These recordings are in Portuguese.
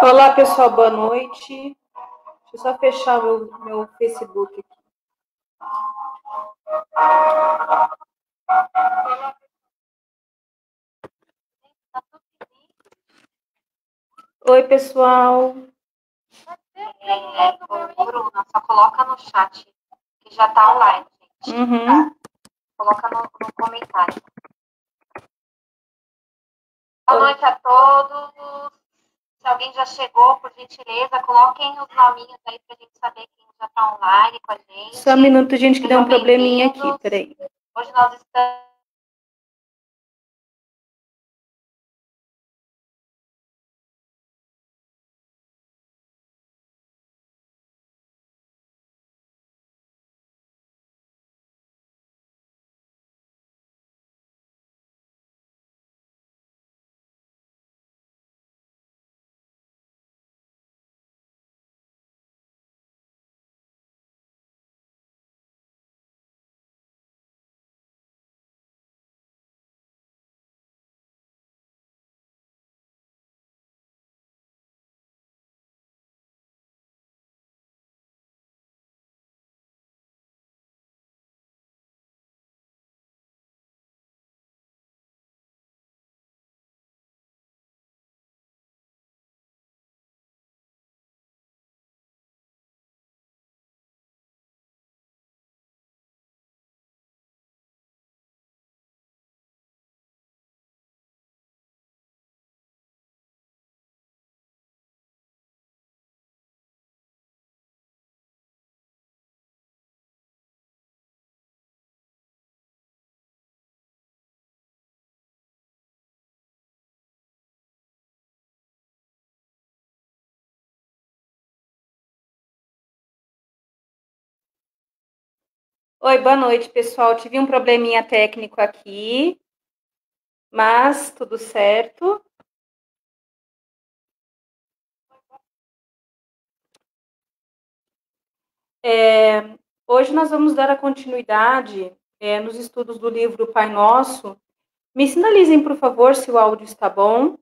Olá, pessoal, boa noite. Deixa eu só fechar o meu Facebook aqui. Oi, pessoal. Ô, Bruna, só coloca no chat que já tá online, gente. Uhum. Tá? Coloca no comentário. Boa noite a todos. Se alguém já chegou, por gentileza, coloquem os nominhos aí pra gente saber quem já tá online com a gente. Só um minuto, gente, que deu um probleminha aqui, peraí. Hoje nós estamos... Oi, boa noite, pessoal. Tive um probleminha técnico aqui, mas tudo certo. Hoje nós vamos dar a continuidade nos estudos do livro Pai Nosso. Me sinalizem, por favor, se o áudio está bom.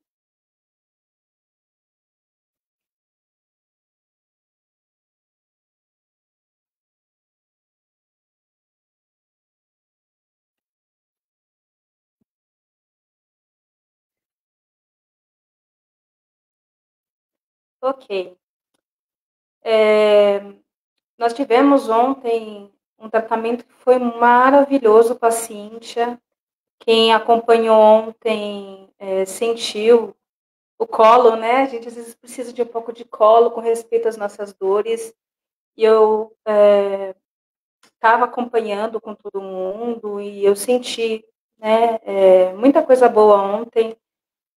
Ok. Nós tivemos ontem um tratamento que foi maravilhoso com a Cíntia. Quem acompanhou ontem sentiu o colo, né? A gente às vezes precisa de um pouco de colo com respeito às nossas dores. E eu estava acompanhando com todo mundo e eu senti, né, muita coisa boa ontem.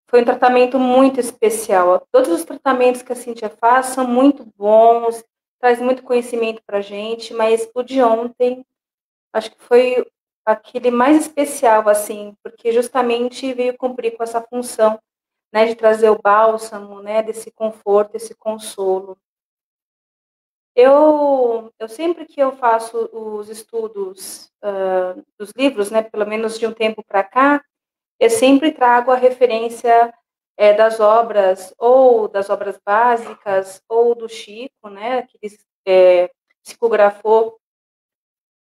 Foi um tratamento muito especial. Todos os tratamentos que a Cíntia faz são muito bons, traz muito conhecimento para a gente, mas o de ontem, acho que foi aquele mais especial, assim, porque justamente veio cumprir com essa função, né, de trazer o bálsamo, né, desse conforto, esse consolo. Eu sempre que eu faço os estudos dos livros, né, pelo menos de um tempo para cá, eu sempre trago a referência das obras, ou das obras básicas, ou do Chico, né, que psicografou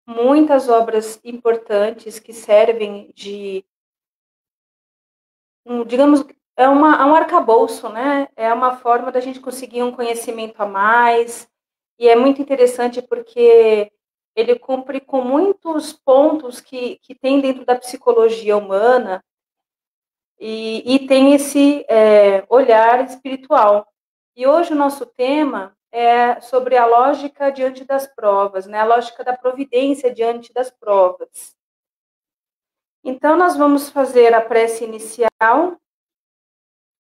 muitas obras importantes que servem de, digamos, é um arcabouço, né? É uma forma da gente conseguir um conhecimento a mais, e é muito interessante porque ele cumpre com muitos pontos que tem dentro da psicologia humana e tem esse olhar espiritual. E hoje o nosso tema é sobre a lógica diante das provas, né? A lógica da providência diante das provas. Então, nós vamos fazer a prece inicial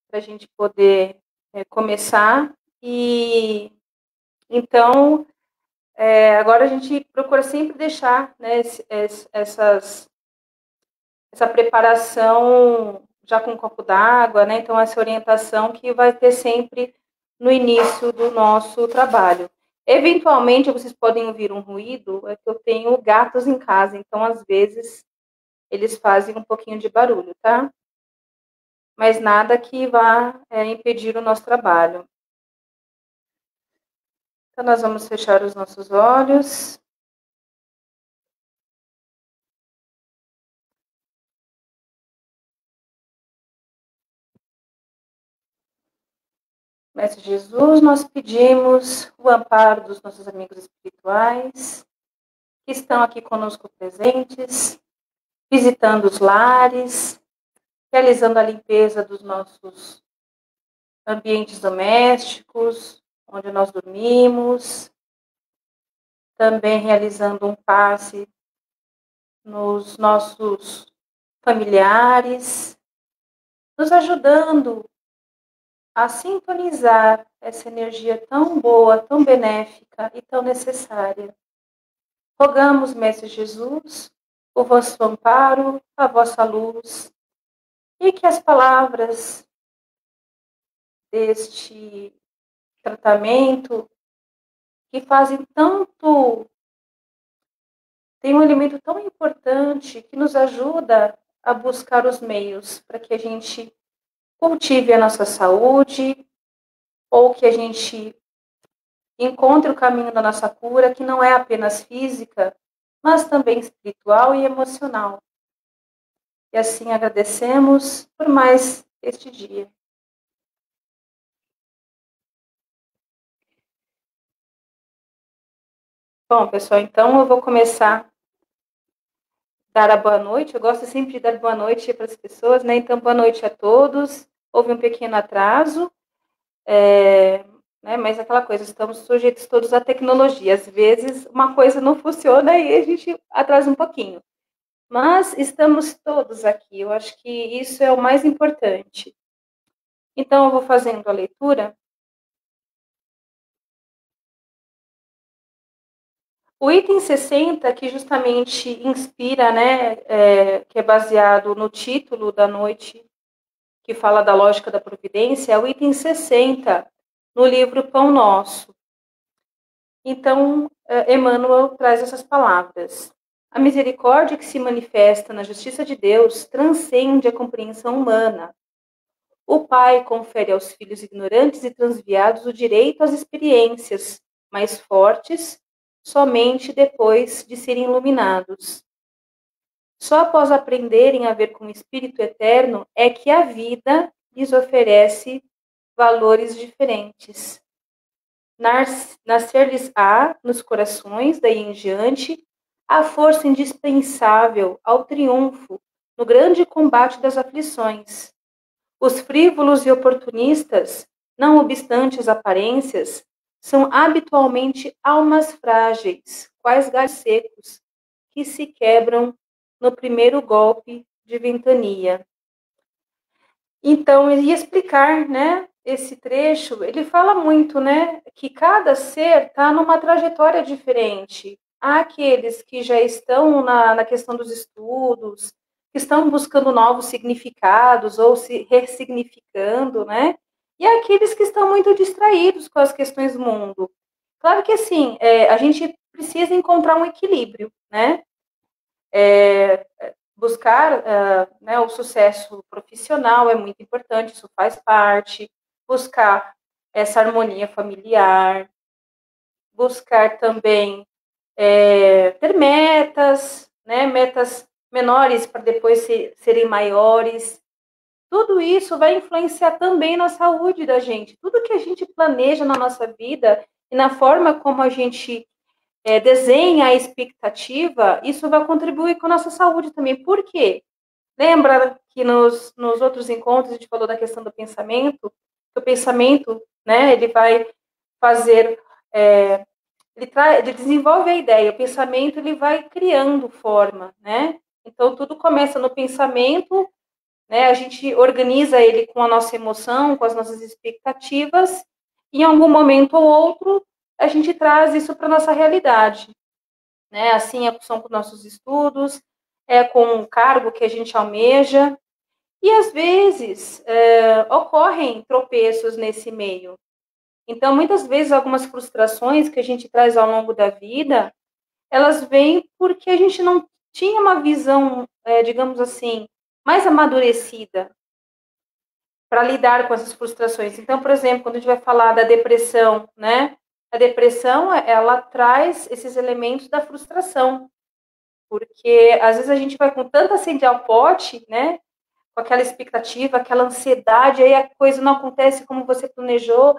para a gente poder começar. E então, agora a gente procura sempre deixar, né, essa preparação já com um copo d'água, né? Então, essa orientação que vai ter sempre no início do nosso trabalho. Eventualmente, vocês podem ouvir um ruído, é que eu tenho gatos em casa, então, às vezes, eles fazem um pouquinho de barulho, tá? Mas nada que vá impedir o nosso trabalho. Então, nós vamos fechar os nossos olhos. Mestre Jesus, nós pedimos o amparo dos nossos amigos espirituais, que estão aqui conosco presentes, visitando os lares, realizando a limpeza dos nossos ambientes domésticos, onde nós dormimos, também realizando um passe nos nossos familiares, nos ajudando a sintonizar essa energia tão boa, tão benéfica e tão necessária. Rogamos, Mestre Jesus, o vosso amparo, a vossa luz, e que as palavras deste tratamento, que fazem tanto, tem um elemento tão importante que nos ajuda a buscar os meios para que a gente cultive a nossa saúde, ou que a gente encontre o caminho da nossa cura, que não é apenas física, mas também espiritual e emocional. E assim agradecemos por mais este dia. Bom, pessoal, então eu vou começar a dar a boa noite. Eu gosto sempre de dar boa noite para as pessoas, né? Então, boa noite a todos. Houve um pequeno atraso, né? Mas aquela coisa, estamos sujeitos todos à tecnologia. Às vezes, uma coisa não funciona e a gente atrasa um pouquinho. Mas estamos todos aqui. Eu acho que isso é o mais importante. Então, eu vou fazendo a leitura. O item 60, que justamente inspira, né, que é baseado no título da noite, que fala da lógica da providência, é o item 60, no livro Pão Nosso. Então, Emmanuel traz essas palavras. A misericórdia que se manifesta na justiça de Deus transcende a compreensão humana. O Pai confere aos filhos ignorantes e transviados o direito às experiências mais fortes somente depois de serem iluminados. Só após aprenderem a ver com o Espírito Eterno é que a vida lhes oferece valores diferentes. Nascer-lhes-á nos corações, daí em diante, a força indispensável ao triunfo no grande combate das aflições. Os frívolos e oportunistas, não obstante as aparências, são habitualmente almas frágeis, quais galhos secos, que se quebram no primeiro golpe de ventania. Então, ele ia explicar, né, esse trecho, ele fala muito, né, que cada ser está numa trajetória diferente. Há aqueles que já estão na questão dos estudos, que estão buscando novos significados ou se ressignificando, né? E há aqueles que estão muito distraídos com as questões do mundo. Claro que, assim, a gente precisa encontrar um equilíbrio, né? Buscar né, o sucesso profissional é muito importante, isso faz parte. Buscar essa harmonia familiar, buscar também ter metas, né, metas menores para depois serem maiores. Tudo isso vai influenciar também na saúde da gente. Tudo que a gente planeja na nossa vida e na forma como a gente desenha a expectativa, isso vai contribuir com a nossa saúde também. Por quê? Lembra que nos outros encontros a gente falou da questão do pensamento, que o pensamento, né, ele vai fazer, ele desenvolve a ideia, o pensamento ele vai criando forma, né? Então tudo começa no pensamento, né? A gente organiza ele com a nossa emoção, com as nossas expectativas, e em algum momento ou outro a gente traz isso para nossa realidade, né? Assim são com nossos estudos, com o cargo que a gente almeja, e às vezes ocorrem tropeços nesse meio. Então, muitas vezes, algumas frustrações que a gente traz ao longo da vida, elas vêm porque a gente não tinha uma visão, digamos assim, mais amadurecida para lidar com essas frustrações. Então, por exemplo, quando a gente vai falar da depressão, né? A depressão, ela traz esses elementos da frustração, porque às vezes a gente vai com tanta sede ao pote, né? Com aquela expectativa, aquela ansiedade, aí a coisa não acontece como você planejou,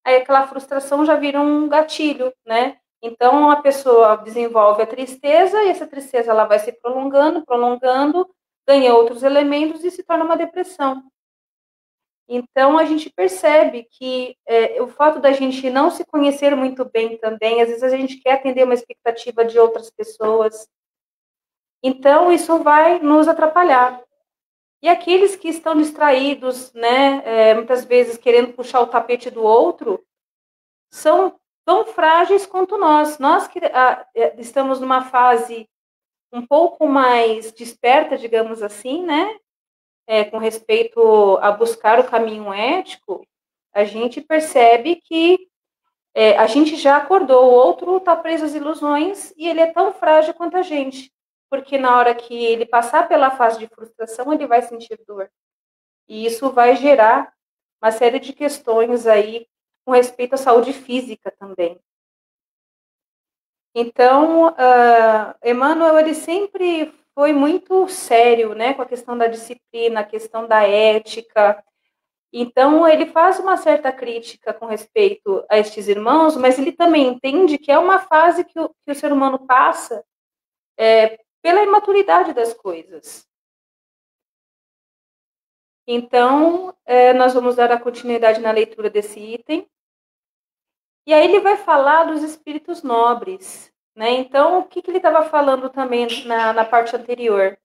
aí aquela frustração já vira um gatilho, né? Então a pessoa desenvolve a tristeza e essa tristeza ela vai se prolongando, prolongando, ganha outros elementos e se torna uma depressão. Então a gente percebe que o fato da gente não se conhecer muito bem também, às vezes a gente quer atender uma expectativa de outras pessoas, então isso vai nos atrapalhar. E aqueles que estão distraídos, né, muitas vezes querendo puxar o tapete do outro, são tão frágeis quanto nós. Nós que estamos numa fase um pouco mais desperta, digamos assim, né, com respeito a buscar o caminho ético, a gente percebe que a gente já acordou, o outro está preso às ilusões e ele é tão frágil quanto a gente, porque na hora que ele passar pela fase de frustração, ele vai sentir dor. E isso vai gerar uma série de questões aí com respeito à saúde física também. Então, Emmanuel, ele sempre foi muito sério, né, com a questão da disciplina, a questão da ética. Então, ele faz uma certa crítica com respeito a estes irmãos, mas ele também entende que é uma fase que o ser humano passa pela imaturidade das coisas. Então, nós vamos dar a continuidade na leitura desse item. E aí ele vai falar dos espíritos nobres, né? Então, o que ele estava falando também na parte anterior?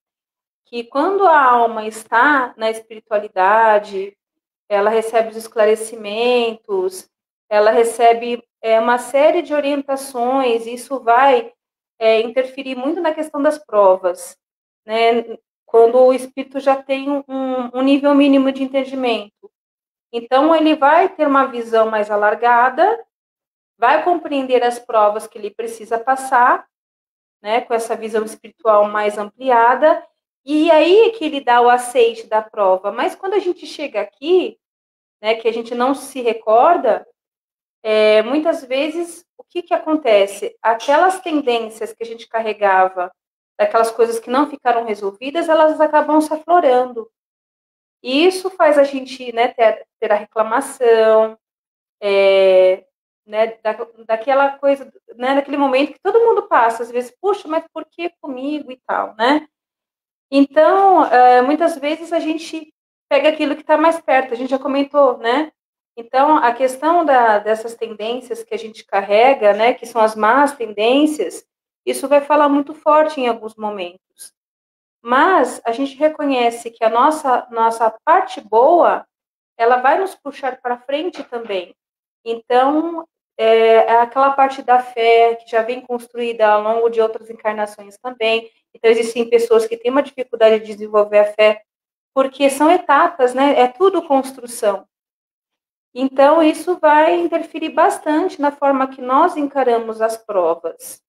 Que quando a alma está na espiritualidade, ela recebe os esclarecimentos, ela recebe uma série de orientações, e isso vai interferir muito na questão das provas, né? Quando o espírito já tem um nível mínimo de entendimento. Então, ele vai ter uma visão mais alargada, vai compreender as provas que ele precisa passar, né, com essa visão espiritual mais ampliada, e aí é que ele dá o aceite da prova. Mas quando a gente chega aqui, né, que a gente não se recorda, muitas vezes, o que acontece? Aquelas tendências que a gente carregava, daquelas coisas que não ficaram resolvidas, elas acabam se aflorando. E isso faz a gente, né, ter a reclamação, né, daquela coisa, né, daquele momento que todo mundo passa, às vezes, puxa, mas por que comigo e tal, né? Então, muitas vezes a gente pega aquilo que está mais perto, a gente já comentou, né? Então, a questão dessas tendências que a gente carrega, né, que são as más tendências, isso vai falar muito forte em alguns momentos. Mas a gente reconhece que a nossa parte boa, ela vai nos puxar para frente também. Então, aquela parte da fé que já vem construída ao longo de outras encarnações também. Então, existem pessoas que têm uma dificuldade de desenvolver a fé, porque são etapas, né? É tudo construção. Então, isso vai interferir bastante na forma que nós encaramos as provas.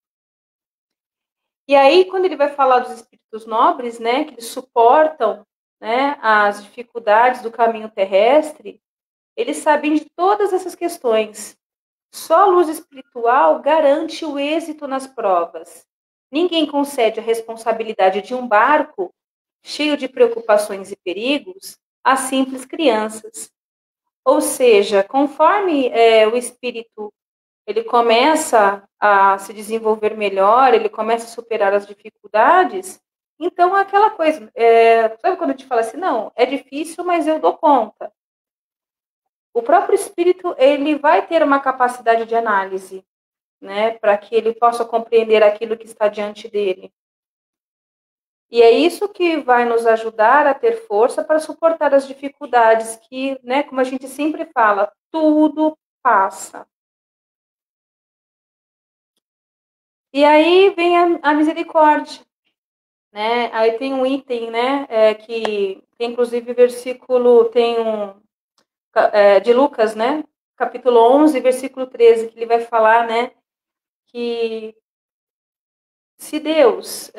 E aí, quando ele vai falar dos espíritos nobres, né, que eles suportam, né, as dificuldades do caminho terrestre, eles sabem de todas essas questões. Só a luz espiritual garante o êxito nas provas. Ninguém concede a responsabilidade de um barco cheio de preocupações e perigos a simples crianças. Ou seja, conforme o espírito ele começa a se desenvolver melhor, ele começa a superar as dificuldades, então é aquela coisa, sabe quando a gente fala assim, não, é difícil, mas eu dou conta. O próprio espírito, ele vai ter uma capacidade de análise, né, para que ele possa compreender aquilo que está diante dele. E é isso que vai nos ajudar a ter força para suportar as dificuldades que, né, como a gente sempre fala, tudo passa. E aí vem a misericórdia, né? Aí tem um item, né, que tem inclusive versículo, tem de Lucas, né, capítulo 11, versículo 13, que ele vai falar, né, que se Deus,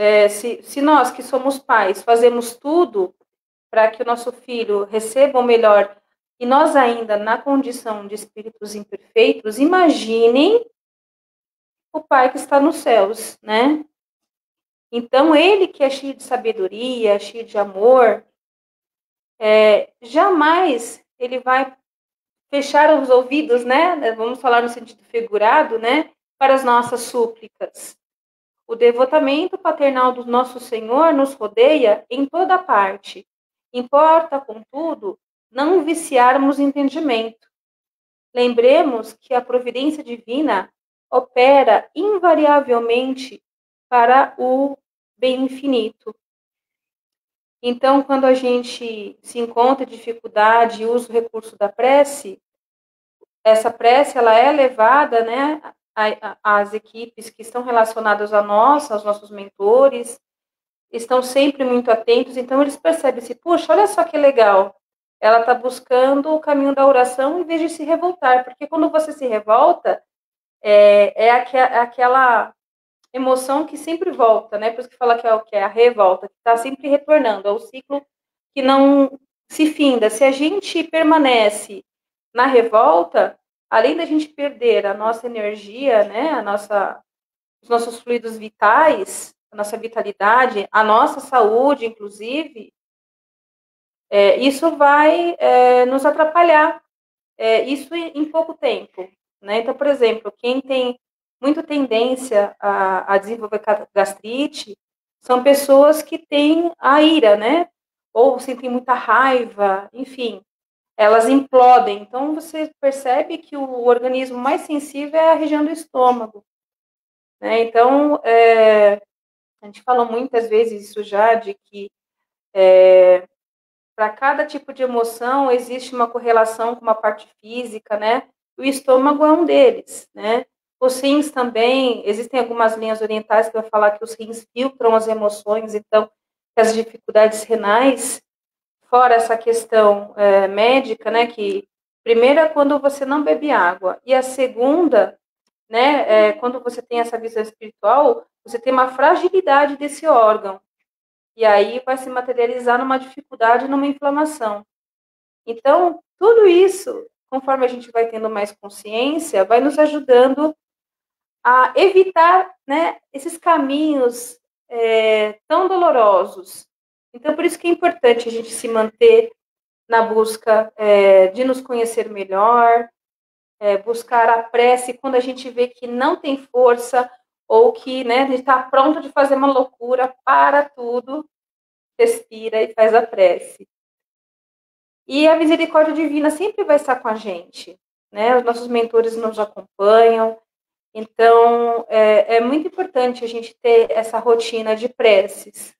se nós que somos pais fazemos tudo para que o nosso filho receba o melhor, e nós ainda na condição de espíritos imperfeitos, imaginem o Pai que está nos céus, né? Então, ele que é cheio de sabedoria, cheio de amor, jamais ele vai fechar os ouvidos, né? Vamos falar no sentido figurado, né? Para as nossas súplicas. O devotamento paternal do nosso Senhor nos rodeia em toda parte. Importa, contudo, não viciarmos entendimento. Lembremos que a providência divina opera invariavelmente para o bem infinito. Então, quando a gente se encontra em dificuldade e usa o recurso da prece, essa prece ela é levada, né, às equipes que estão relacionadas a nós, aos nossos mentores, estão sempre muito atentos, então eles percebem assim, puxa, olha só que legal, ela está buscando o caminho da oração em vez de se revoltar, porque quando você se revolta, aquela emoção que sempre volta, né? Por isso que fala que é a revolta, que está sempre retornando, é o ciclo que não se finda. Se a gente permanece na revolta, além da gente perder a nossa energia, né? Os nossos fluidos vitais, a nossa vitalidade, a nossa saúde, inclusive, isso vai nos atrapalhar. Isso em pouco tempo, né? Então, por exemplo, quem tem muita tendência a desenvolver gastrite são pessoas que têm a ira, né? Ou sentem muita raiva, enfim, elas implodem. Então, você percebe que o organismo mais sensível é a região do estômago, né? Então, a gente falou muitas vezes isso já, de que para cada tipo de emoção existe uma correlação com uma parte física, né? O estômago é um deles, né? Os rins também, existem algumas linhas orientais que vai falar que os rins filtram as emoções, então, as dificuldades renais, fora essa questão médica, né? Que primeiro é quando você não bebe água, e a segunda, né? Quando você tem essa visão espiritual, você tem uma fragilidade desse órgão, e aí vai se materializar numa dificuldade, numa inflamação. Então, tudo isso, conforme a gente vai tendo mais consciência, vai nos ajudando a evitar, né, esses caminhos tão dolorosos. Então, por isso que é importante a gente se manter na busca de nos conhecer melhor, buscar a prece quando a gente vê que não tem força ou que, né, a gente está pronto de fazer uma loucura, para tudo, respira e faz a prece. E a misericórdia divina sempre vai estar com a gente, né? Os nossos mentores nos acompanham. Então, é muito importante a gente ter essa rotina de preces.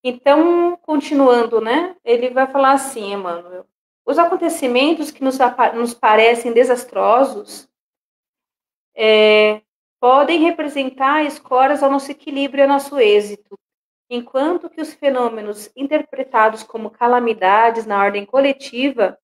Então, continuando, né? Ele vai falar assim, Emmanuel. Os acontecimentos que nos parecem desastrosos podem representar escoras ao nosso equilíbrio e ao nosso êxito. enquanto que os fenômenos interpretados como calamidades na ordem coletiva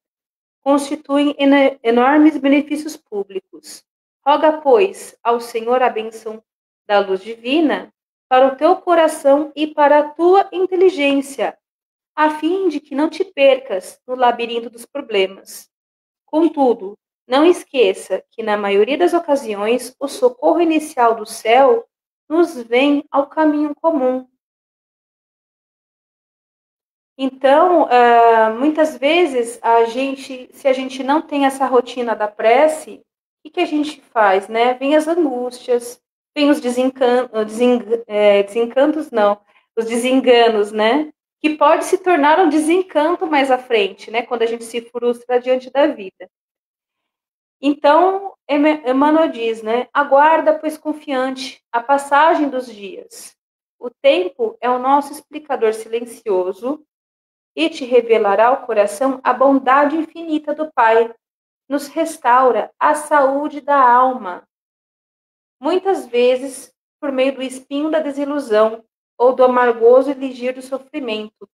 constituem enormes benefícios públicos. Roga, pois, ao Senhor a bênção da luz divina para o teu coração e para a tua inteligência, a fim de que não te percas no labirinto dos problemas. Contudo, não esqueça que, na maioria das ocasiões, o socorro inicial do céu nos vem ao caminho comum. Então, muitas vezes, se a gente não tem essa rotina da prece, o que a gente faz, né? Vem as angústias, vem os desencantos, não, os desenganos, né? Que pode se tornar um desencanto mais à frente, né? Quando a gente se frustra diante da vida. Então, Emmanuel diz, né? Aguarda, pois, confiante, a passagem dos dias. O tempo é o nosso explicador silencioso e te revelará ao coração a bondade infinita do Pai. Nos restaura a saúde da alma. Muitas vezes, por meio do espinho da desilusão ou do amargoso eligir do sofrimento.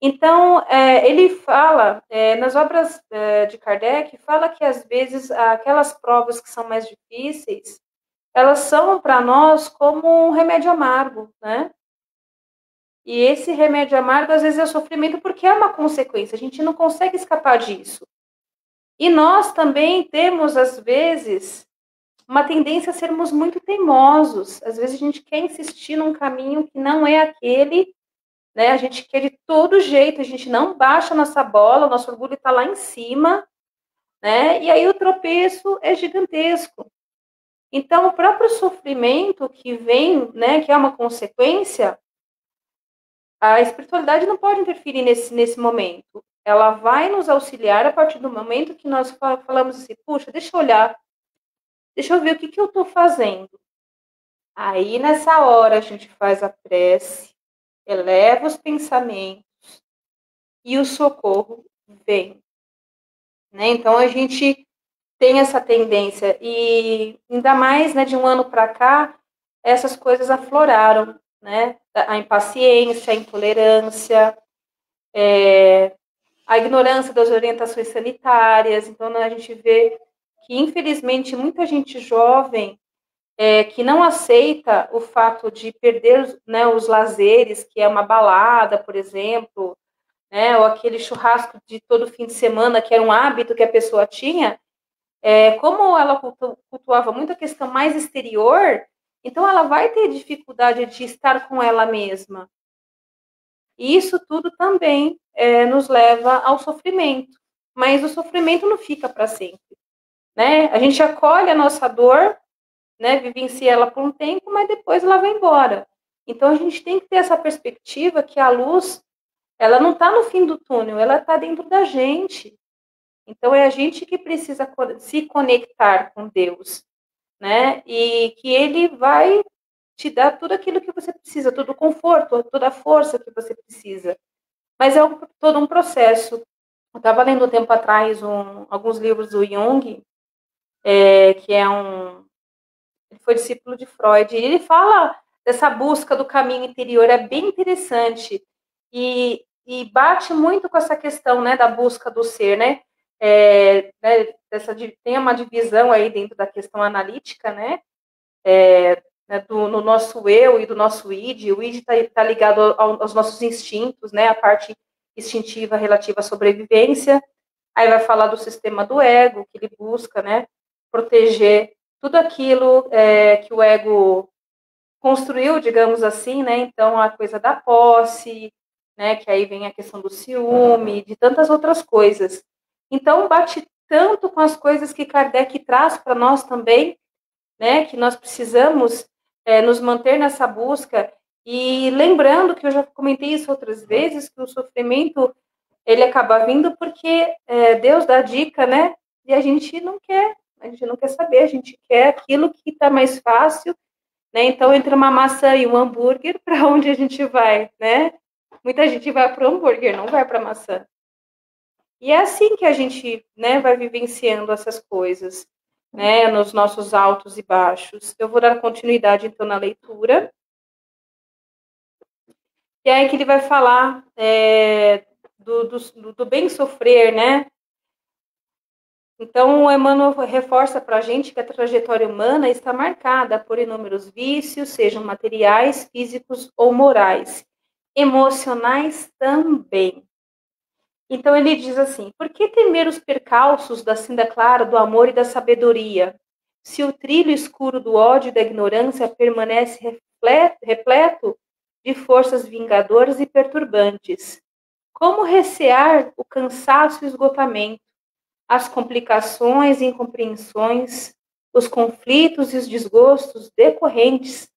Então, ele fala, nas obras de Kardec, fala que às vezes aquelas provas que são mais difíceis, elas são para nós como um remédio amargo, né? E esse remédio amargo, às vezes, é o sofrimento porque é uma consequência, a gente não consegue escapar disso. E nós também temos, às vezes, uma tendência a sermos muito teimosos. Às vezes a gente quer insistir num caminho que não é aquele, né? A gente quer de todo jeito, a gente não baixa nossa bola, nosso orgulho está lá em cima, né? E aí o tropeço é gigantesco. Então, o próprio sofrimento que vem, né, que é uma consequência, a espiritualidade não pode interferir nesse momento. Ela vai nos auxiliar a partir do momento que nós falamos assim, puxa, deixa eu olhar, deixa eu ver o que eu estou fazendo. Aí, nessa hora, a gente faz a prece, eleva os pensamentos e o socorro vem. Né? Então, a gente tem essa tendência. E ainda mais, né, de um ano para cá, essas coisas afloraram. Né? A impaciência, a intolerância, a ignorância das orientações sanitárias. Então, a gente vê que, infelizmente, muita gente jovem que não aceita o fato de perder, né, os lazeres, que é uma balada, por exemplo, né, ou aquele churrasco de todo fim de semana, que era um hábito que a pessoa tinha, como ela cultuava muito a questão mais exterior, então ela vai ter dificuldade de estar com ela mesma. E isso tudo também nos leva ao sofrimento. Mas o sofrimento não fica para sempre. Né? A gente acolhe a nossa dor, né, vivencia ela por um tempo, mas depois ela vai embora. Então a gente tem que ter essa perspectiva que a luz, ela não está no fim do túnel, ela está dentro da gente. Então é a gente que precisa se conectar com Deus, né? E que Ele vai te dar tudo aquilo que você precisa, todo o conforto, toda a força que você precisa. Mas é todo um processo. Eu estava lendo um tempo atrás alguns livros do Jung, que ele foi discípulo de Freud, e ele fala dessa busca do caminho interior, é bem interessante, e bate muito com essa questão, né, da busca do ser, né, tem uma divisão aí dentro da questão analítica, né, no nosso eu e do nosso id. O id está ligado aos nossos instintos, né, a parte instintiva relativa à sobrevivência. Aí vai falar do sistema do ego, que ele busca, né, proteger tudo aquilo que o ego construiu, digamos assim, né? Então, a coisa da posse, né? Que aí vem a questão do ciúme, de tantas outras coisas. Então, bate tanto com as coisas que Kardec traz para nós também, né? Que nós precisamos nos manter nessa busca. E lembrando que eu já comentei isso outras vezes, que o sofrimento ele acaba vindo porque Deus dá dica, né? E a gente não quer saber, a gente quer aquilo que está mais fácil, né? Então, entre uma maçã e um hambúrguer, para onde a gente vai, né? Muita gente vai para o hambúrguer, não vai para a maçã. E é assim que a gente, né, vai vivenciando essas coisas, né? Nos nossos altos e baixos. Eu vou dar continuidade, então, na leitura. que é que ele vai falar do bem sofrer, né? Então, o Emmanuel reforça para a gente que a trajetória humana está marcada por inúmeros vícios, sejam materiais, físicos ou morais, emocionais também. Então, ele diz assim: por que temer os percalços da cinda clara do amor e da sabedoria, se o trilho escuro do ódio e da ignorância permanece repleto de forças vingadoras e perturbantes? Como recear o cansaço e o esgotamento, as complicações e incompreensões, os conflitos e os desgostos decorrentes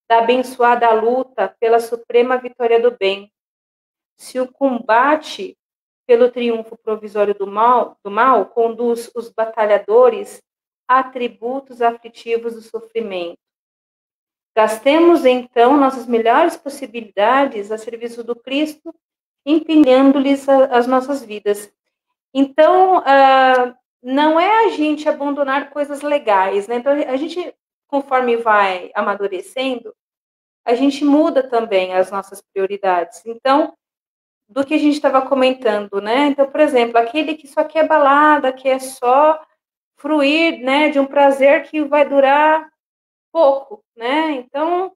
da abençoada luta pela suprema vitória do bem, se o combate pelo triunfo provisório do mal conduz os batalhadores a atributos aflitivos do sofrimento? Gastemos, então, nossas melhores possibilidades a serviço do Cristo, empenhando-lhes as nossas vidas. Então, não é a gente abandonar coisas legais, né? Então, a gente, conforme vai amadurecendo, a gente muda também as nossas prioridades. Então, do que a gente estava comentando, né? Então, por exemplo, aquele que só quer balada, que é só fruir, né, de um prazer que vai durar pouco, né? Então,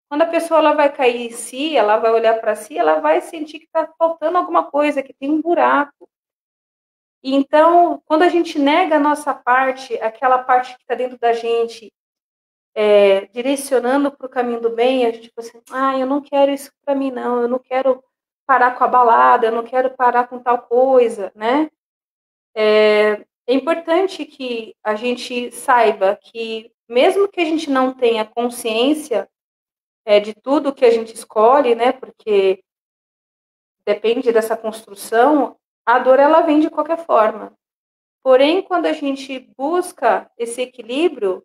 quando a pessoa ela vai cair em si, ela vai olhar para si, ela vai sentir que está faltando alguma coisa, que tem um buraco. Então, quando a gente nega a nossa parte, aquela parte que está dentro da gente, direcionando para o caminho do bem, a gente fala assim, eu não quero isso para mim, não, eu não quero parar com a balada, eu não quero parar com tal coisa, né? É importante que a gente saiba que, mesmo que a gente não tenha consciência de tudo que a gente escolhe, né? Porque depende dessa construção, a dor ela vem de qualquer forma. Porém, quando a gente busca esse equilíbrio,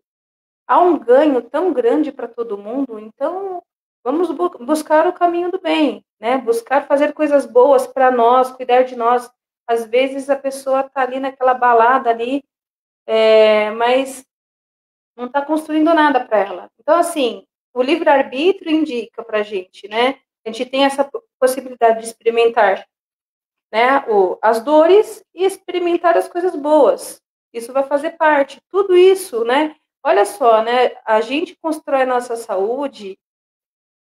há um ganho tão grande para todo mundo, então vamos buscar o caminho do bem, né? Buscar fazer coisas boas para nós, cuidar de nós. Às vezes a pessoa está ali naquela balada ali, mas não está construindo nada para ela. Então, assim, o livre-arbítrio indica para a gente, né? A gente tem essa possibilidade de experimentar, né, as dores e experimentar as coisas boas. Isso vai fazer parte. Tudo isso, né? Olha só, né? A gente constrói a nossa saúde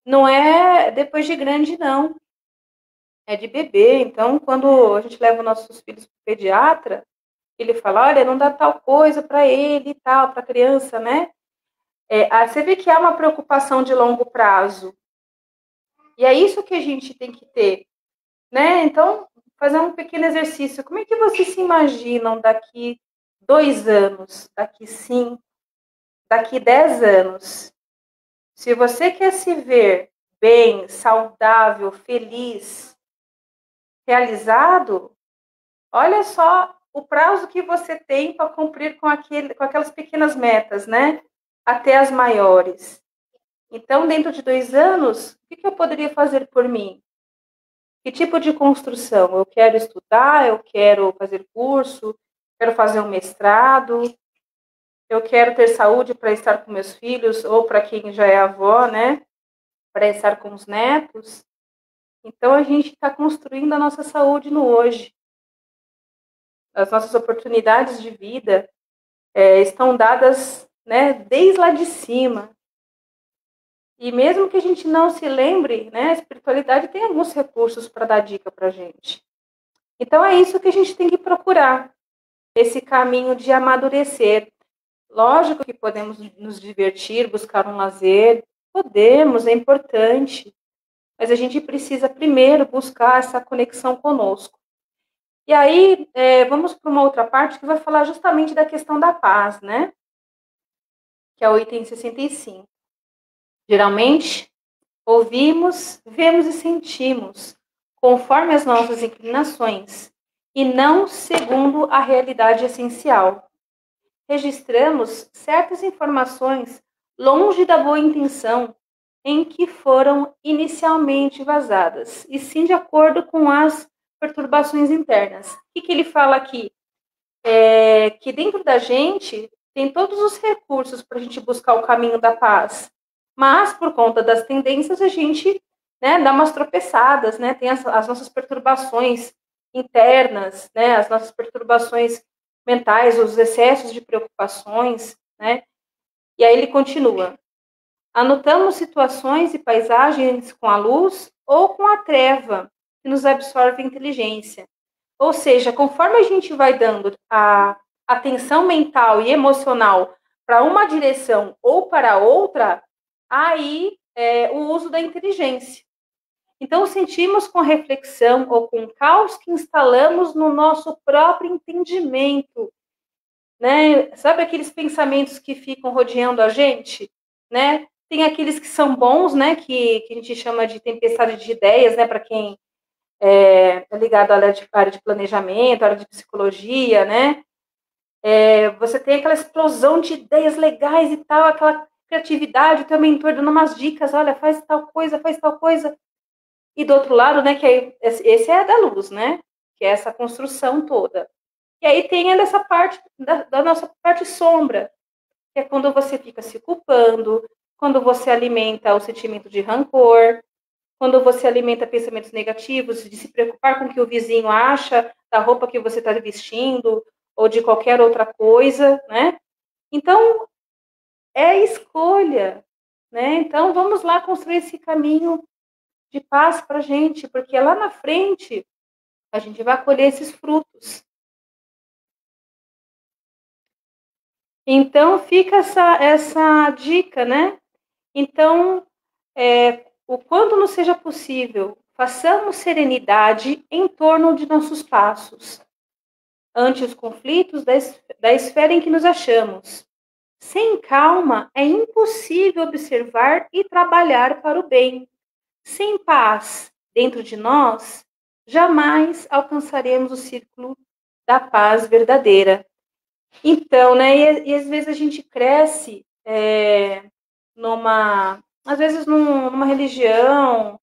não é depois de grande, não. É de bebê. Então, quando a gente leva nossos filhos para o pediatra, ele fala, olha, não dá tal coisa para ele e tal, para a criança, né? Você vê que há uma preocupação de longo prazo. E é isso que a gente tem que ter, né? Então, fazer um pequeno exercício. Como é que vocês se imaginam daqui 2 anos, daqui 5, daqui 10 anos? Se você quer se ver bem, saudável, feliz, realizado, olha só o prazo que você tem para cumprir com aquelas pequenas metas, né? Até as maiores. Então, dentro de 2 anos, o que eu poderia fazer por mim? Que tipo de construção? Eu quero estudar, eu quero fazer curso, quero fazer um mestrado, eu quero ter saúde para estar com meus filhos, ou para quem já é avó, né? Para estar com os netos. Então, a gente está construindo a nossa saúde no hoje. As nossas oportunidades de vida estão dadas, né, desde lá de cima. E mesmo que a gente não se lembre, né, a espiritualidade tem alguns recursos para dar dica para a gente. Então, é isso que a gente tem que procurar, esse caminho de amadurecer. Lógico que podemos nos divertir, buscar um lazer, podemos, é importante, mas a gente precisa primeiro buscar essa conexão conosco. E aí, vamos para uma outra parte que vai falar justamente da questão da paz, né? Que é o item 65. Geralmente, ouvimos, vemos e sentimos conforme as nossas inclinações e não segundo a realidade essencial. Registramos certas informações longe da boa intenção em que foram inicialmente vazadas, e sim de acordo com as perturbações internas. O que ele fala aqui? Que dentro da gente tem todos os recursos para a gente buscar o caminho da paz, mas por conta das tendências a gente né, dá umas tropeçadas, né, tem as nossas perturbações internas, né, as nossas perturbações mentais, os excessos de preocupações, né, e aí ele continua. Anotamos situações e paisagens com a luz ou com a treva, que nos absorve a inteligência. Ou seja, conforme a gente vai dando a atenção mental e emocional para uma direção ou para outra, aí o uso da inteligência. Então, sentimos com reflexão ou com caos que instalamos no nosso próprio entendimento, né? Sabe aqueles pensamentos que ficam rodeando a gente, né? Tem aqueles que são bons, né? Que a gente chama de tempestade de ideias, né? Para quem é ligado à área de planejamento, à área de psicologia, né? Você tem aquela explosão de ideias legais e tal, aquela criatividade, o teu mentor dando umas dicas, olha, faz tal coisa, faz tal coisa. E do outro lado, né, que esse é da luz, né? Que é essa construção toda. E aí tem essa parte da nossa parte sombra, que é quando você fica se culpando, quando você alimenta o sentimento de rancor, quando você alimenta pensamentos negativos, de se preocupar com o que o vizinho acha da roupa que você está vestindo, ou de qualquer outra coisa, né? Então, é escolha, né? Então, vamos lá construir esse caminho de paz para a gente, porque lá na frente a gente vai colher esses frutos. Então, fica essa dica, né? Então, o quanto nos seja possível, façamos serenidade em torno de nossos passos, ante os conflitos da esfera em que nos achamos. Sem calma, é impossível observar e trabalhar para o bem. Sem paz dentro de nós, jamais alcançaremos o círculo da paz verdadeira. Então, né, e às vezes a gente cresce às vezes numa religião,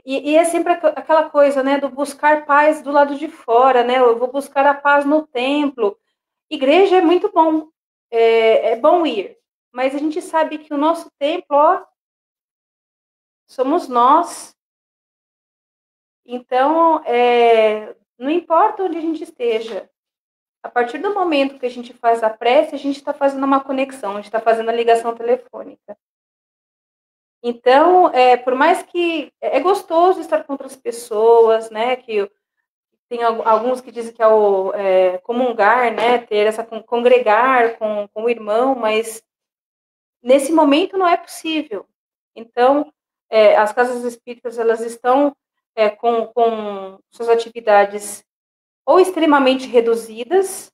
e é sempre aquela coisa, né, do buscar paz do lado de fora, né, eu vou buscar a paz no templo. Igreja é muito bom, é bom ir, mas a gente sabe que o nosso templo, ó, somos nós. Então, não importa onde a gente esteja, a partir do momento que a gente faz a prece, a gente está fazendo uma conexão, a gente está fazendo a ligação telefônica. Então, por mais que é gostoso estar com outras pessoas, né? Que tem alguns que dizem que é comungar, né? Ter congregar com o irmão, mas nesse momento não é possível. Então, as casas espíritas elas estão com suas atividades ou extremamente reduzidas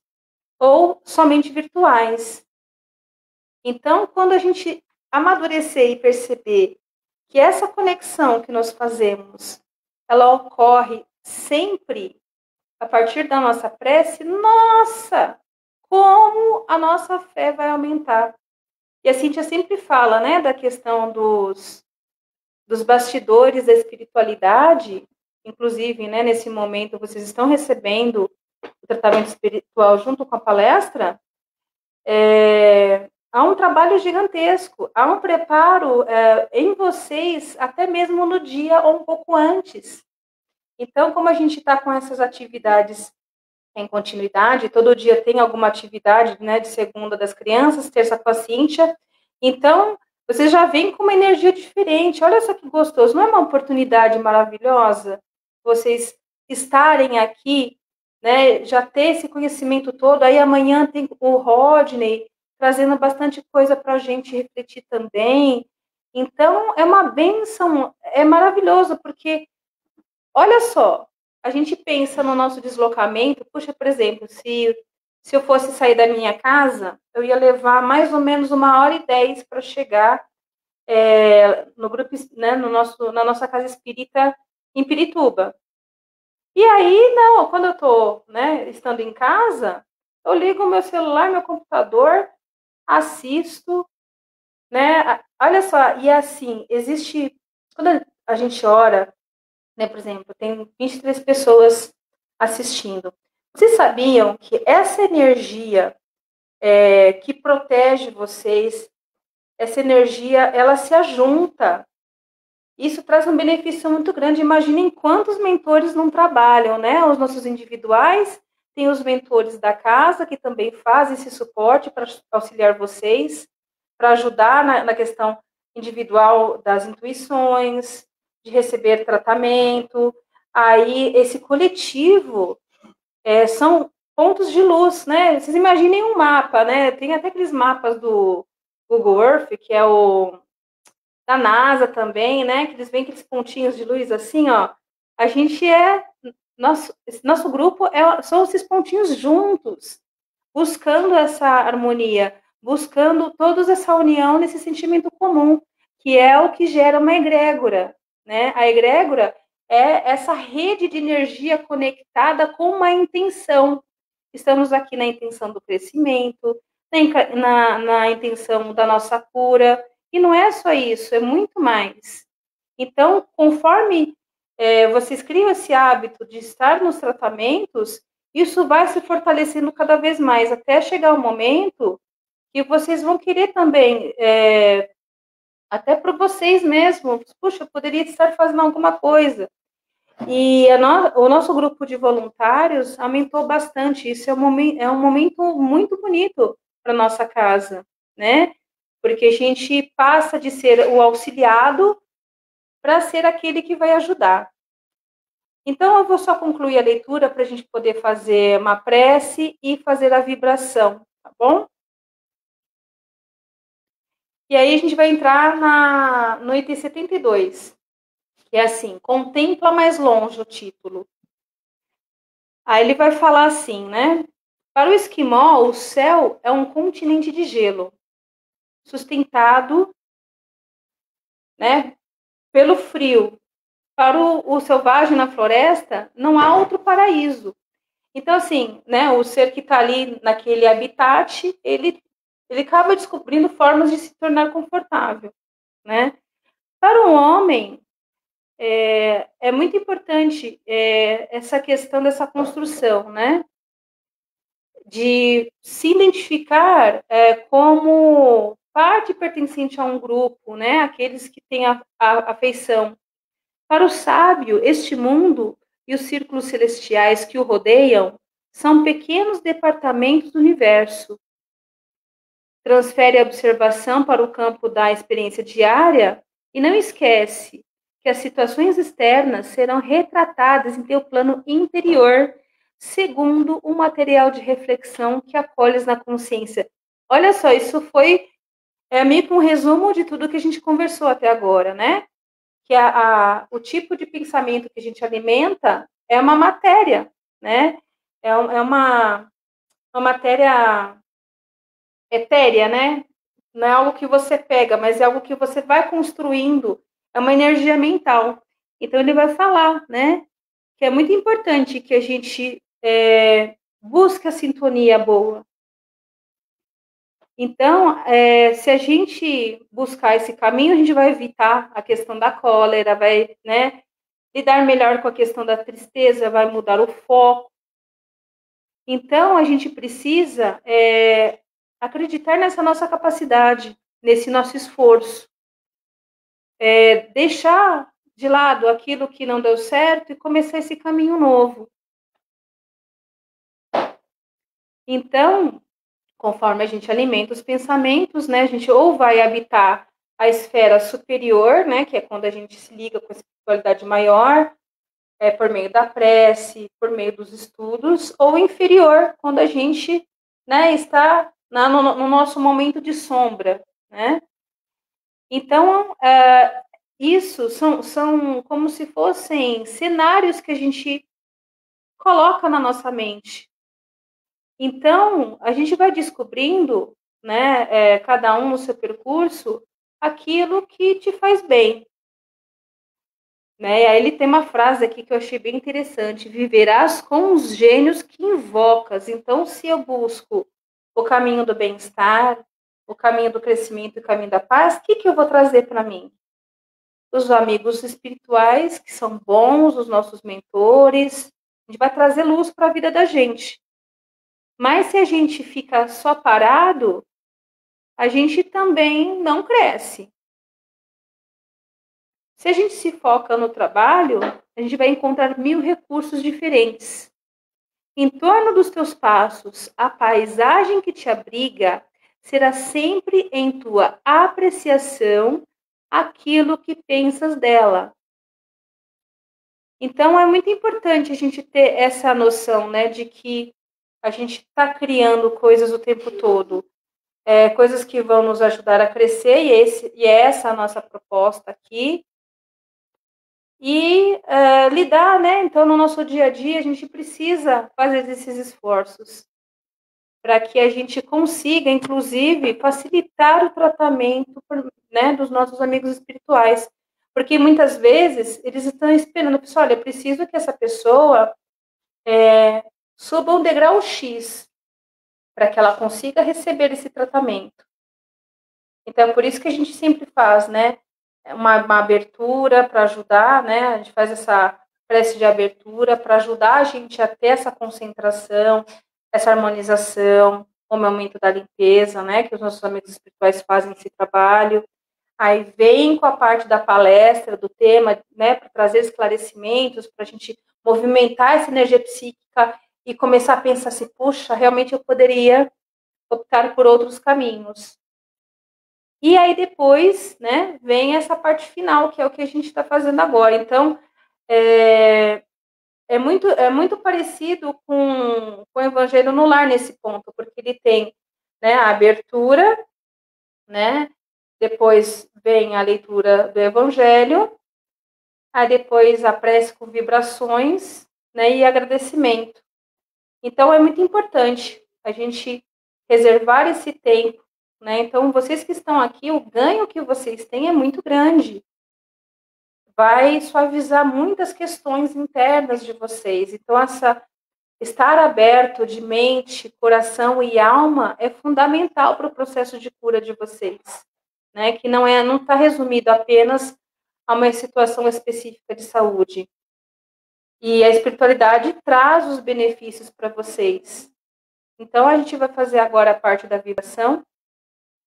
ou somente virtuais. Então, quando a gente amadurecer e perceber que essa conexão que nós fazemos, ela ocorre sempre a partir da nossa prece, nossa, como a nossa fé vai aumentar. E a Cíntia sempre fala, né, da questão dos bastidores da espiritualidade, inclusive, né, nesse momento vocês estão recebendo o tratamento espiritual junto com a palestra, há um trabalho gigantesco, há um preparo em vocês, até mesmo no dia ou um pouco antes. Então, como a gente está com essas atividades em continuidade, todo dia tem alguma atividade, né, de segunda das crianças, terça com a Cíntia, então, vocês já vêm com uma energia diferente, olha só que gostoso, não é uma oportunidade maravilhosa? Vocês estarem aqui, né, já ter esse conhecimento todo, aí amanhã tem o Rodney, trazendo bastante coisa para a gente refletir também. Então, é uma bênção, é maravilhoso, porque, olha só, a gente pensa no nosso deslocamento, puxa, por exemplo, se eu fosse sair da minha casa, eu ia levar mais ou menos 1h10 para chegar no grupo, né, na nossa casa espírita em Pirituba. E aí, não, quando eu estou, né, estando em casa, eu ligo o meu celular, meu computador, assisto, né? Olha só, e assim, existe, quando a gente ora, né, por exemplo, tem 23 pessoas assistindo. Vocês sabiam que essa energia que protege vocês, essa energia, ela se ajunta isso traz um benefício muito grande. Imaginem quantos mentores não trabalham, né? Os nossos individuais, tem os mentores da casa, que também fazem esse suporte para auxiliar vocês, para ajudar na questão individual das intuições, de receber tratamento. Aí, esse coletivo são pontos de luz, né? Vocês imaginem um mapa, né? Tem até aqueles mapas do Google Earth, que é o da NASA também, né? Que eles veem aqueles pontinhos de luz assim, ó. A gente nosso grupo são esses pontinhos juntos, buscando essa harmonia, buscando todos essa união nesse sentimento comum, que é o que gera uma egrégora, né? A egrégora é essa rede de energia conectada com uma intenção. Estamos aqui na intenção do crescimento, na intenção da nossa cura, e não é só isso, é muito mais. Então, conforme vocês criam esse hábito de estar nos tratamentos, isso vai se fortalecendo cada vez mais, até chegar o momento que vocês vão querer também, até para vocês mesmos, puxa, eu poderia estar fazendo alguma coisa. E o nosso grupo de voluntários aumentou bastante, isso é um momento muito bonito para nossa casa, né? Porque a gente passa de ser o auxiliado para ser aquele que vai ajudar. Então, eu vou só concluir a leitura para a gente poder fazer uma prece e fazer a vibração, tá bom? E aí a gente vai entrar no item 72, que é assim, contempla mais longe o título. Aí ele vai falar assim, né? Para o esquimó, o céu é um continente de gelo, sustentado, né, pelo frio. Para o selvagem na floresta, não há outro paraíso. Então, assim, né, o ser que está ali naquele habitat, ele acaba descobrindo formas de se tornar confortável, né? Para o homem, é muito importante essa questão dessa construção, né? De se identificar como parte pertencente a um grupo, né? Aqueles que têm a afeição. Para o sábio, este mundo e os círculos celestiais que o rodeiam são pequenos departamentos do universo. Transfere a observação para o campo da experiência diária e não esquece que as situações externas serão retratadas em teu plano interior, segundo o material de reflexão que acolhes na consciência. Olha só, isso foi meio que um resumo de tudo que a gente conversou até agora, né? Que o tipo de pensamento que a gente alimenta é uma matéria, né? É uma matéria etérea, né? Não é algo que você pega, mas é algo que você vai construindo, é uma energia mental. Então, ele vai falar, né? Que é muito importante que a gente busque a sintonia boa. Então, se a gente buscar esse caminho, a gente vai evitar a questão da cólera, vai, né, lidar melhor com a questão da tristeza, vai mudar o foco. Então, a gente precisa acreditar nessa nossa capacidade, nesse nosso esforço. Deixar de lado aquilo que não deu certo e começar esse caminho novo. Então, conforme a gente alimenta os pensamentos, né, a gente ou vai habitar a esfera superior, né, que é quando a gente se liga com a espiritualidade maior, por meio da prece, por meio dos estudos, ou inferior, quando a gente, né, está no nosso momento de sombra, né? Então, isso são como se fossem cenários que a gente coloca na nossa mente. Então, a gente vai descobrindo, né, cada um no seu percurso, aquilo que te faz bem. Né? Aí ele tem uma frase aqui que eu achei bem interessante: viverás com os gênios que invocas. Então, se eu busco o caminho do bem-estar, o caminho do crescimento e o caminho da paz, o que eu vou trazer para mim? Os amigos espirituais, que são bons, os nossos mentores, a gente vai trazer luz para a vida da gente. Mas se a gente fica só parado, a gente também não cresce. Se a gente se foca no trabalho, a gente vai encontrar 1000 recursos diferentes. Em torno dos teus passos, a paisagem que te abriga será sempre em tua apreciação aquilo que pensas dela. Então, é muito importante a gente ter essa noção, né, de que a gente está criando coisas o tempo todo, coisas que vão nos ajudar a crescer, e é essa a nossa proposta aqui. E lidar, né? Então, no nosso dia a dia, a gente precisa fazer esses esforços para que a gente consiga, inclusive, facilitar o tratamento, né, dos nossos amigos espirituais. Porque muitas vezes eles estão esperando, pessoal, olha, eu preciso que essa pessoa suba um degrau X para que ela consiga receber esse tratamento. Então, é por isso que a gente sempre faz, né, uma abertura para ajudar, né, a gente faz essa prece de abertura para ajudar a gente a ter essa concentração, essa harmonização, o momento da limpeza, né, que os nossos amigos espirituais fazem esse trabalho. Aí vem com a parte da palestra, do tema, né, para trazer esclarecimentos, para a gente movimentar essa energia psíquica e começar a pensar assim, puxa, realmente eu poderia optar por outros caminhos. E aí depois, né, vem essa parte final, que é o que a gente está fazendo agora. Então, é muito parecido com o Evangelho no Lar nesse ponto, porque ele tem, né, a abertura, né, depois vem a leitura do Evangelho, aí depois a prece com vibrações, né, e agradecimento. Então, é muito importante a gente reservar esse tempo, né? Então, vocês que estão aqui, o ganho que vocês têm é muito grande. Vai suavizar muitas questões internas de vocês. Então, estar aberto de mente, coração e alma é fundamental para o processo de cura de vocês, né? Que não está resumido apenas a uma situação específica de saúde. E a espiritualidade traz os benefícios para vocês. Então, a gente vai fazer agora a parte da vibração,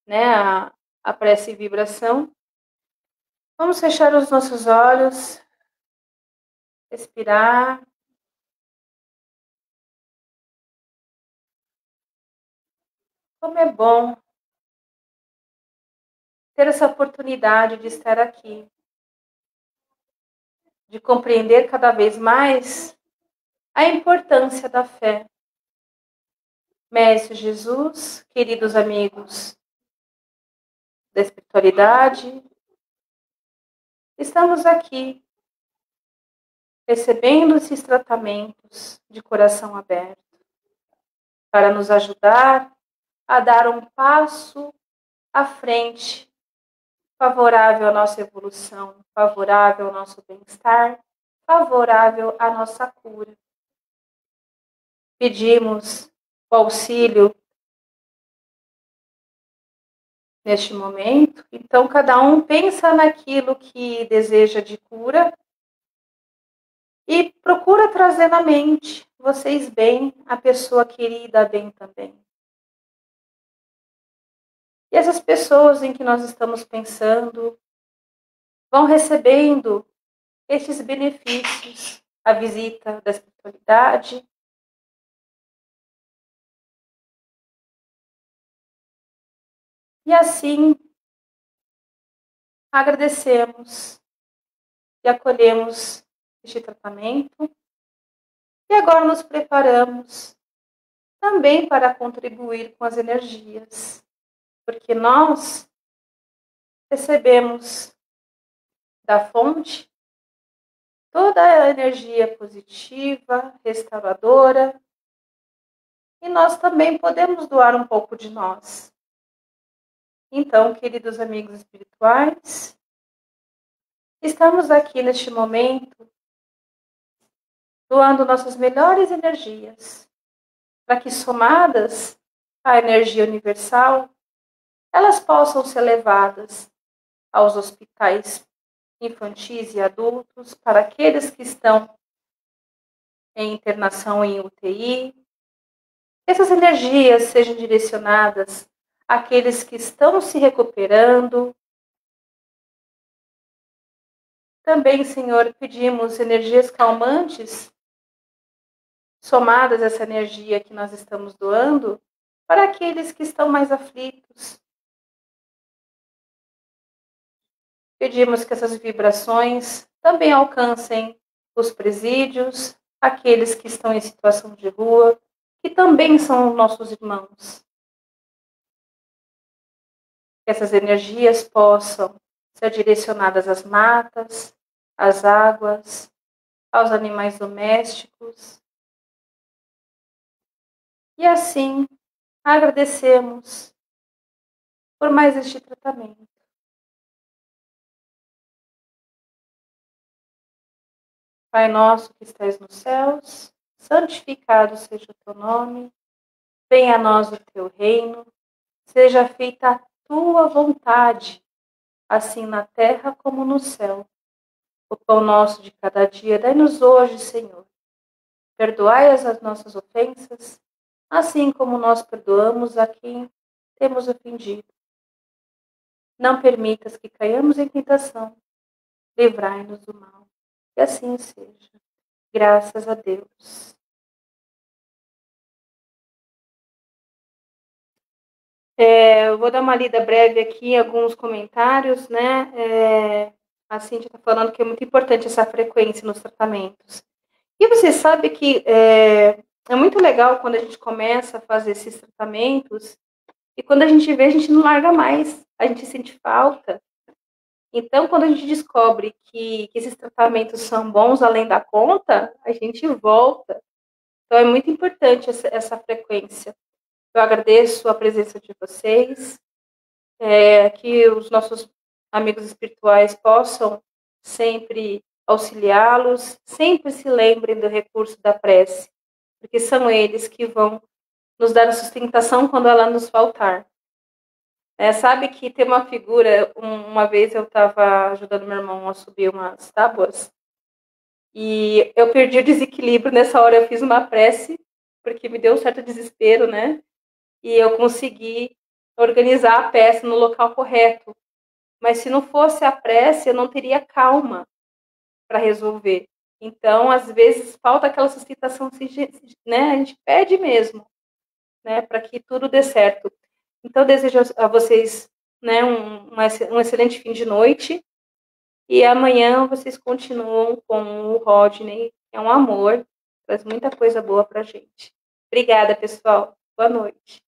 né? A prece e vibração. Vamos fechar os nossos olhos, respirar. Como é bom ter essa oportunidade de estar aqui, de compreender cada vez mais a importância da fé. Mestre Jesus, queridos amigos da espiritualidade, estamos aqui recebendo esses tratamentos de coração aberto para nos ajudar a dar um passo à frente, favorável à nossa evolução, favorável ao nosso bem-estar, favorável à nossa cura. Pedimos o auxílio neste momento, então cada um pensa naquilo que deseja de cura e procura trazer na mente, vocês bem, a pessoa querida bem também. E essas pessoas em que nós estamos pensando vão recebendo estes benefícios, a visita da espiritualidade. E assim, agradecemos e acolhemos este tratamento. E agora nos preparamos também para contribuir com as energias, porque nós recebemos da fonte toda a energia positiva, restauradora, e nós também podemos doar um pouco de nós. Então, queridos amigos espirituais, estamos aqui neste momento doando nossas melhores energias, para que somadas à energia universal, elas possam ser levadas aos hospitais infantis e adultos, para aqueles que estão em internação em UTI. Essas energias sejam direcionadas àqueles que estão se recuperando, Também, Senhor, pedimos energias calmantes, somadas a essa energia que nós estamos doando, para aqueles que estão mais aflitos. Pedimos que essas vibrações também alcancem os presídios, aqueles que estão em situação de rua, que também são nossos irmãos. Que essas energias possam ser direcionadas às matas, às águas, aos animais domésticos. E assim, agradecemos por mais este tratamento. Pai nosso que estais nos céus, santificado seja o teu nome, venha a nós o teu reino, seja feita a tua vontade, assim na terra como no céu. O pão nosso de cada dia dai-nos hoje, Senhor. Perdoai as nossas ofensas, assim como nós perdoamos a quem temos ofendido. Não permitas que caiamos em tentação, livrai-nos do mal. Que assim seja. Graças a Deus. Eu vou dar uma lida breve aqui em alguns comentários, né? A Cíntia está falando que é muito importante essa frequência nos tratamentos. E você sabe que é muito legal quando a gente começa a fazer esses tratamentos e quando a gente vê, a gente não larga mais, a gente sente falta. Então, quando a gente descobre que esses tratamentos são bons além da conta, a gente volta. Então, é muito importante essa frequência. Eu agradeço a presença de vocês, que os nossos amigos espirituais possam sempre auxiliá-los, sempre se lembrem do recurso da prece, porque são eles que vão nos dar a sustentação quando ela nos faltar. Sabe que tem uma figura, uma vez eu estava ajudando meu irmão a subir umas tábuas, e eu perdi o desequilíbrio, nessa hora eu fiz uma prece, porque me deu um certo desespero, né? E eu consegui organizar a peça no local correto. Mas se não fosse a prece, eu não teria calma para resolver. Então, às vezes, falta aquela sustentação, né? A gente pede mesmo, né? Para que tudo dê certo. Então, eu desejo a vocês, né, um excelente fim de noite. E amanhã vocês continuam com o Rodney, que é um amor, traz muita coisa boa para a gente. Obrigada, pessoal. Boa noite.